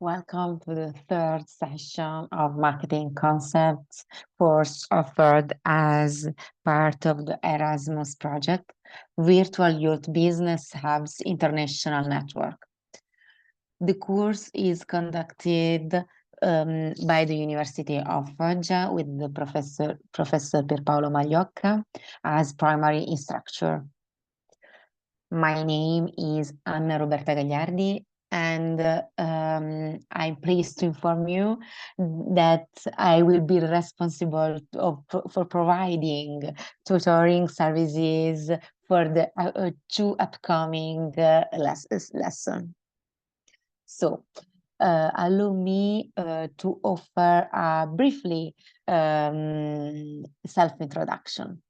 Welcome to the third session of Marketing Concepts course offered as part of the Erasmus project, Virtual Youth Business Hubs International Network. The course is conducted by the University of Foggia with the Professor Pierpaolo Magliocca as primary instructor. My name is Anna Roberta Gagliardi, and I'm pleased to inform you that I will be responsible for providing tutoring services for the two upcoming lessons. So, allow me to offer briefly self-introduction.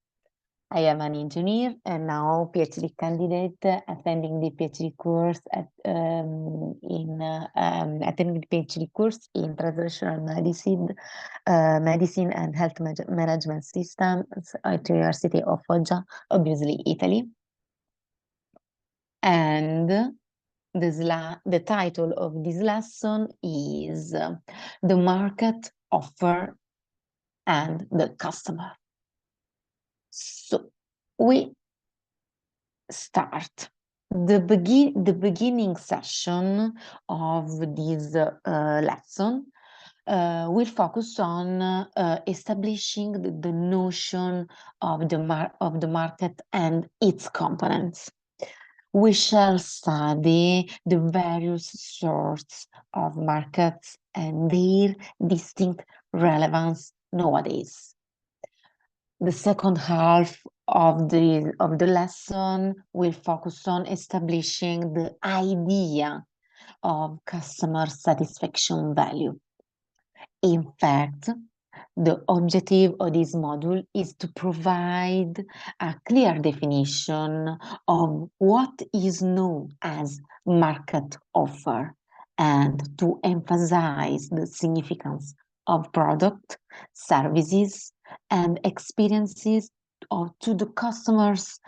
I am an engineer and now PhD candidate attending the PhD course attending the PhD course in Translational Medicine and Health Management Systems at the University of Foggia, obviously Italy. And the title of this lesson is The Market, Offer, and the Customer. So we start. The beginning session of this lesson will focus on establishing the notion of the market and its components. We shall study the various sorts of markets and their distinct relevance nowadays. The second half of the lesson will focus on establishing the idea of customer satisfaction value. In fact, the objective of this module is to provide a clear definition of what is known as market offer and to emphasize the significance of product, services, and experiences to the customer's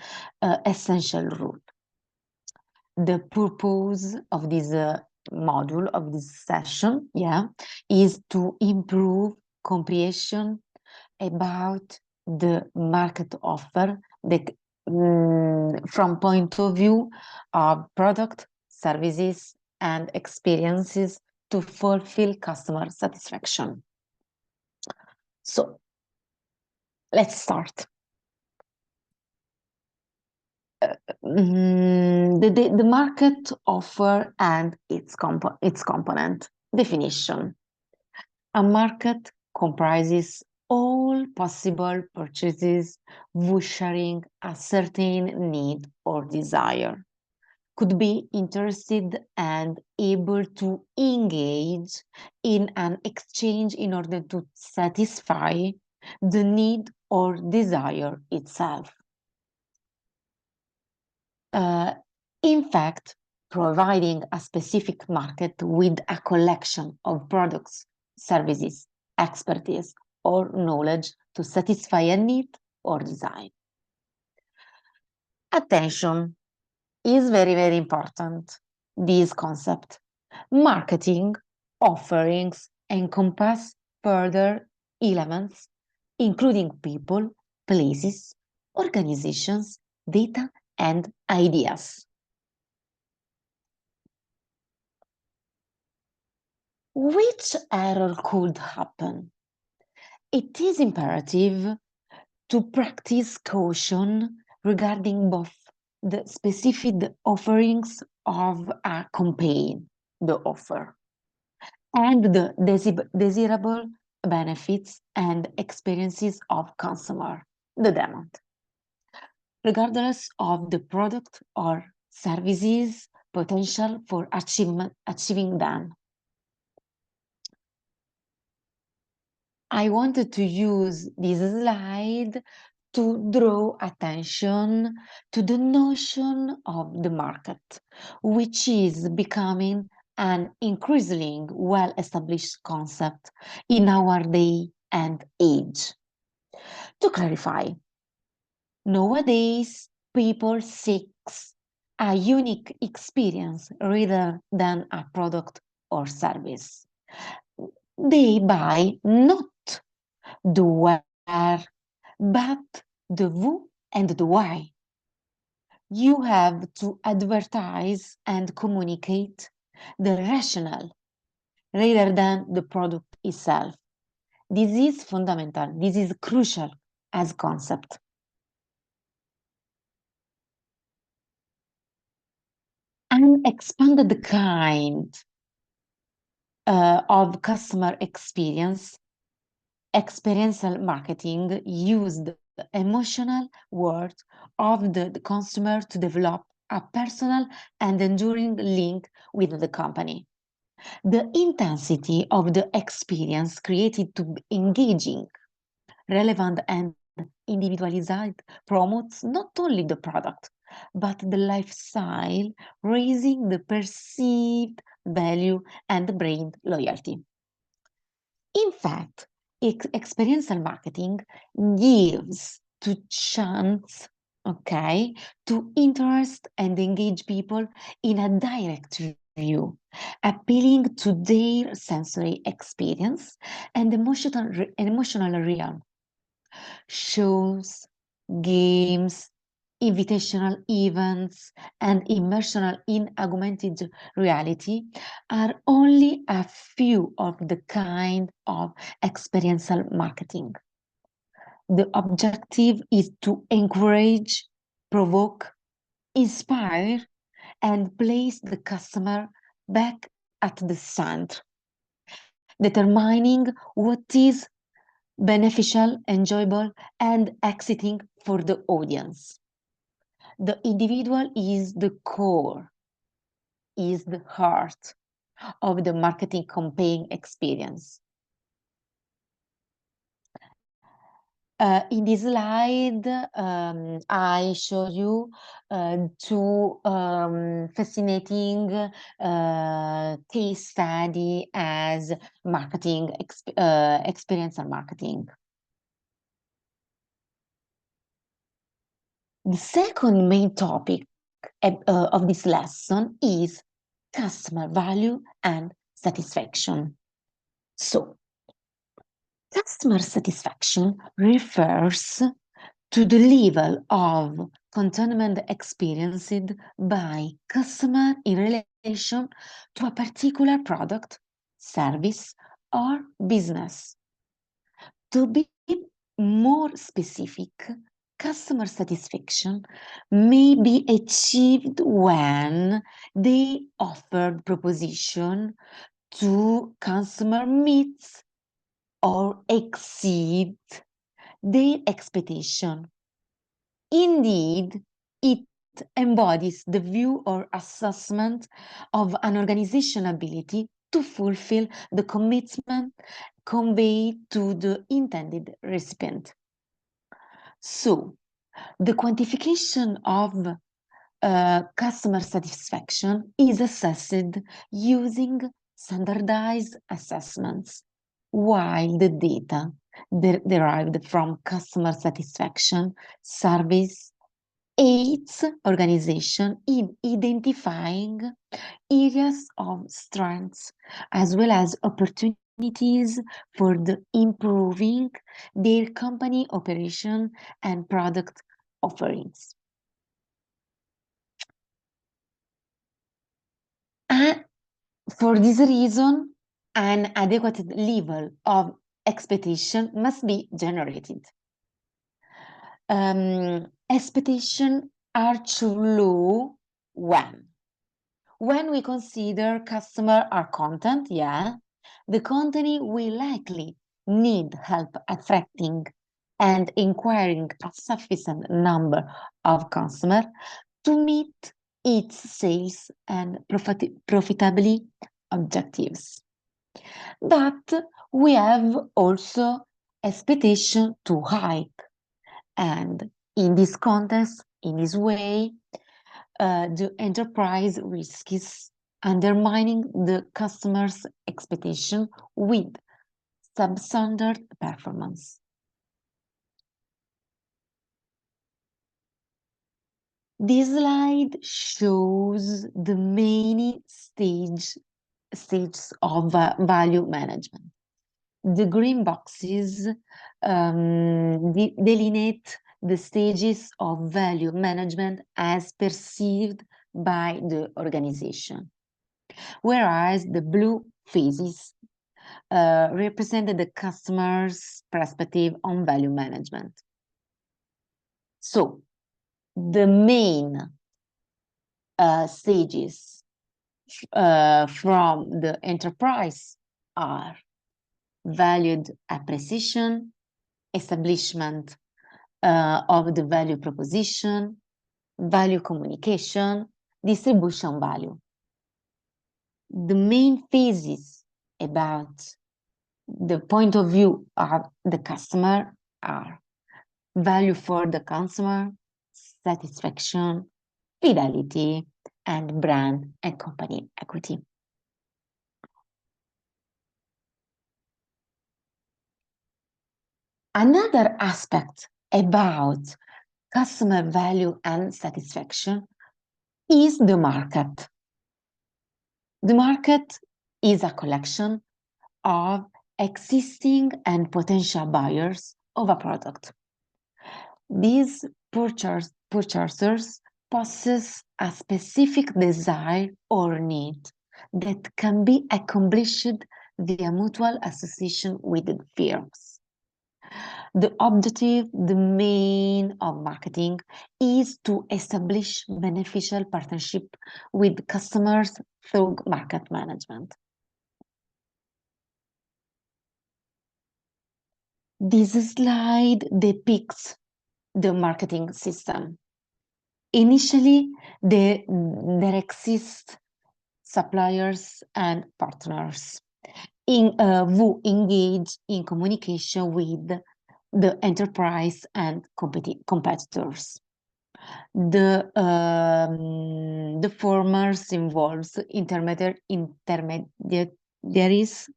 essential role. The purpose of this module, of this session, is to improve comprehension about the market offer from point of view of product, services, and experiences to fulfill customer satisfaction. So, let's start. The market offer and its component definition. A market comprises all possible purchases sharing a certain need or desire, could be interested and able to engage in an exchange in order to satisfy the need or desire itself. In fact, providing a specific market with a collection of products, services, expertise, or knowledge to satisfy a need or desire. Attention is very, very important. This concept. Marketing offerings encompass further elements, including people, places, organizations, data, and ideas. Which error could happen? It is imperative to practice caution regarding both the specific offerings of a campaign, the offer, and the desirable benefits and experiences of consumer, the demand, regardless of the product or services potential for achieving them. I wanted to use this slide to draw attention to the notion of the market, which is becoming an increasingly well-established concept in our day and age. To clarify, nowadays, people seek a unique experience rather than a product or service. They buy not the where, but the who and the why. You have to advertise and communicate the rationale rather than the product itself. This is fundamental. This is crucial as concept. An expanded kind of customer experience, experiential marketing used the emotional words of the consumer to develop a personal and enduring link with the company. The intensity of the experience created to be engaging, relevant, and individualized promotes not only the product, but the lifestyle, raising the perceived value and brand loyalty. In fact, experiential marketing gives to chance, okay, to interest and engage people in a direct view, appealing to their sensory experience and emotional realm. Shows, games, invitational events, and immersion in augmented reality are only a few of the kind of experiential marketing. The objective is to encourage, provoke, inspire, and place the customer back at the center, determining what is beneficial, enjoyable, and exciting for the audience. The individual is the core, is the heart of the marketing campaign experience. In this slide, I show you two fascinating case study as marketing experiential marketing. The second main topic of this lesson is customer value and satisfaction. So, customer satisfaction refers to the level of contentment experienced by customer in relation to a particular product, service, or business. To be more specific, customer satisfaction may be achieved when the offered proposition to customer meets or exceeds their expectation. Indeed, it embodies the view or assessment of an organization's ability to fulfill the commitment conveyed to the intended recipient. So, the quantification of customer satisfaction is assessed using standardized assessments, while the data derived from customer satisfaction surveys aids organization in identifying areas of strengths as well as opportunities for the improving their company operation and product offerings. And for this reason, an adequate level of expectation must be generated. Expectations are too low when we consider customer are content, yeah, the company will likely need help attracting and inquiring a sufficient number of customers to meet its sales and profitability objectives. But we have also expectation too high, and in this context, in this way, the enterprise risks undermining the customer's expectation with substandard performance. This slide shows the many stages stages of value management. The green boxes delineate the stages of value management as perceived by the organization, whereas the blue phases represent the customer's perspective on value management. So, the main stages from the enterprise are valued appreciation, establishment of the value proposition, value communication, distribution value. The main phases about the point of view of the customer are value for the consumer, satisfaction, fidelity, and brand and company equity. Another aspect about customer value and satisfaction is the market. The market is a collection of existing and potential buyers of a product. These purchasers possess a specific desire or need that can be accomplished via mutual association with the firms. The objective, the main of marketing, is to establish beneficial partnership with customers through market management. This slide depicts the marketing system. Initially, there exist suppliers and partners who engage in communication with the enterprise and competitors. The former involves intermediaries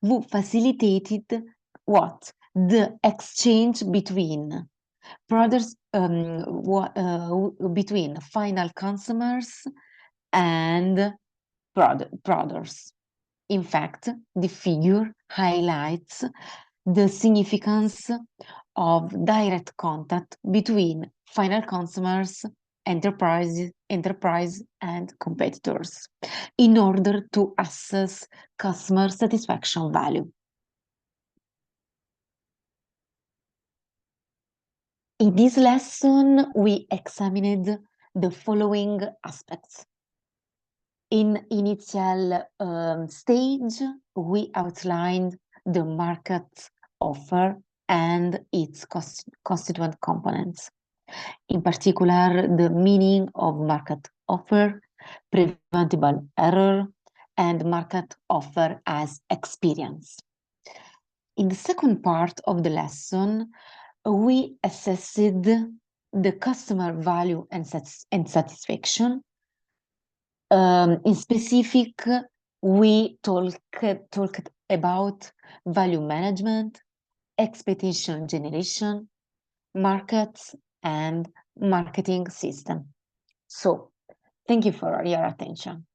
who facilitated what? The exchange between products, between final consumers and products. In fact, the figure highlights the significance of direct contact between final consumers, enterprise, and competitors in order to assess customer satisfaction value. In this lesson, we examined the following aspects. In initial stage, we outlined the market offer and its constituent components. In particular, the meaning of market offer, preventable error, and market offer as experience. In the second part of the lesson, we assessed the customer value and satisfaction. In specific, we talked about value management, expectation generation, markets, and marketing system. So, thank you for your attention.